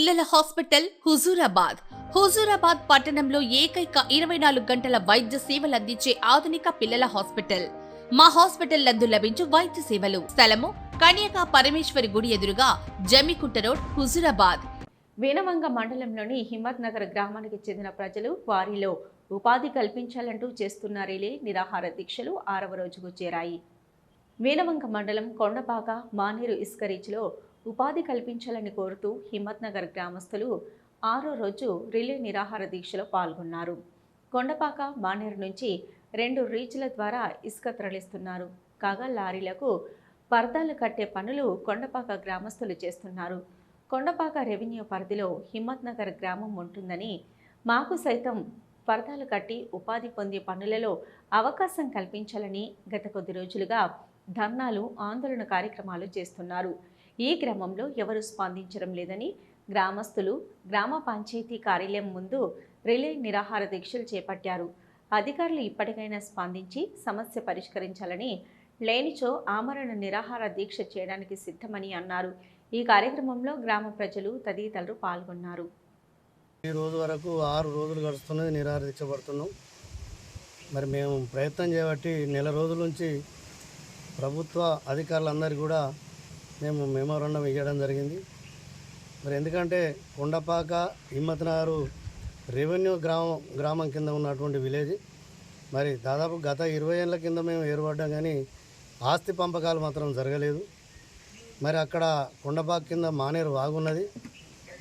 పిల్లల హాస్పిటల్ హుజూరాబాద్ పట్టణంలో ఏకైక 24 గంటల వైద్య సేవలు అందించే ఆధునిక పిల్లల హాస్పిటల్. మా హాస్పిటల్ నందు లభించు వైద్య సేవలు. స్థలము కన్యకా పరమేశ్వరి గుడి ఎదురుగా, జమ్మికుంట రోడ్, హుజూరాబాద్. వీణవంగ మండలంలోని హిమ్మత్ నగర్ గ్రామానికి చెందిన ప్రజలు వారిలో ఉపాధి కల్పించాలంటూ చేస్తున్న రిలే నిరాహార దీక్షలు 6వ రోజుకు చేరాయి. వీణవంగ మండలం కొండపాక మానేరు ఇసుక రీచ్లో ఉపాధి కల్పించాలని కోరుతూ హిమ్మత్ నగర్ గ్రామస్తులు 6వ రోజు రిలే నిరాహార దీక్షలో పాల్గొన్నారు. కొండపాక మానేరు నుంచి 2 రీచ్ల ద్వారా ఇసుక తరలిస్తున్నారు. కాగా లారీలకు పరదాలు కట్టే పనులు కొండపాక గ్రామస్తులు చేస్తున్నారు. కొండపాక రెవెన్యూ పరిధిలో హిమ్మత్ నగర్ గ్రామం ఉంటుందని, మాకు సైతం పరదాలు కట్టి ఉపాధి పొందే పనులలో అవకాశం కల్పించాలని గత కొద్ది రోజులుగా ధర్నాలు, ఆందోళన కార్యక్రమాలు చేస్తున్నారు. ఈ క్రమంలో ఎవరు స్పందించడం లేదని గ్రామస్తులు గ్రామ పంచాయతీ కార్యాలయం ముందు రిలే నిరాహార దీక్షలు చేపట్టారు. అధికారులు ఇప్పటికైనా స్పందించి సమస్య పరిష్కరించాలని, లేనిచో ఆమరణ నిరాహార దీక్ష చేయడానికి సిద్ధమని అన్నారు. ఈ కార్యక్రమంలో గ్రామ ప్రజలు తదితరులు పాల్గొన్నారు. ఈ రోజు వరకు 6 రోజులు గడుస్తున్నది, నిరాహార దీక్ష పడుతున్నాం. మరి మేము ప్రయత్నం చేయబట్టి నెల రోజుల నుంచి ప్రభుత్వ అధికారులందరికీ కూడా మేము మెమోరాండం ఇవ్వడం జరిగింది. మరి ఎందుకంటే కొండపాక హిమ్మత్ నగర్ రెవెన్యూ గ్రామం కింద ఉన్నటువంటి విలేజ్. మరి దాదాపు గత 20 ఏళ్ళ కింద మేము ఏర్పడ్డాం, కానీ ఆస్తి పంపకాలు మాత్రం జరగలేదు. మరి అక్కడ కొండపాక కింద మానేరు వాగున్నది,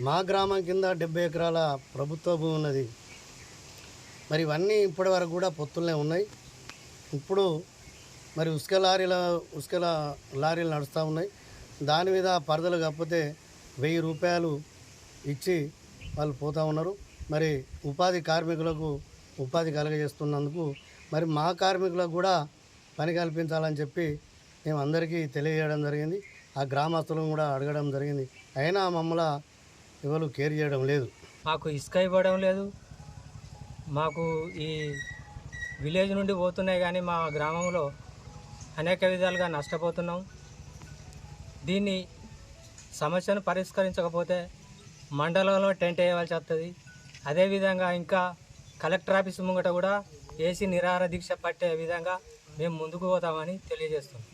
మా గ్రామం కింద 70 ఎకరాల ప్రభుత్వ భూమి ఉన్నది. మరి ఇవన్నీ ఇప్పటి వరకు కూడా పొత్తులనే ఉన్నాయి. ఇప్పుడు మరి ఉసుక లారీలు నడుస్తూ ఉన్నాయి. దాని మీద పరదలు కాకపోతే 1000 రూపాయలు ఇచ్చి వాళ్ళు పోతూ ఉన్నారు. మరి ఉపాధి కార్మికులకు ఉపాధి కలగజేస్తున్నందుకు మరి మా కార్మికులకు కూడా పని కల్పించాలని చెప్పి మేము అందరికీ తెలియజేయడం జరిగింది. ఆ గ్రామస్తులను కూడా అడగడం జరిగింది. అయినా మమ్మల్ని ఎవరు కేర్ చేయడం లేదు. మాకు ఇసుక ఇవ్వడం లేదు. మాకు ఈ విలేజ్ నుండి పోతున్నాయి, కానీ మా గ్రామంలో అనేక విధాలుగా నష్టపోతున్నాం. దీన్ని సమస్యను పరిష్కరించకపోతే మండలంలో టెంట్ వేయవలసి వస్తుంది. అదేవిధంగా ఇంకా కలెక్టర్ ఆఫీస్ ముంగట కూడా ఏసీ నిరాహార దీక్ష పట్టే విధంగా మేము ముందుకు పోతామని తెలియజేస్తున్నాం.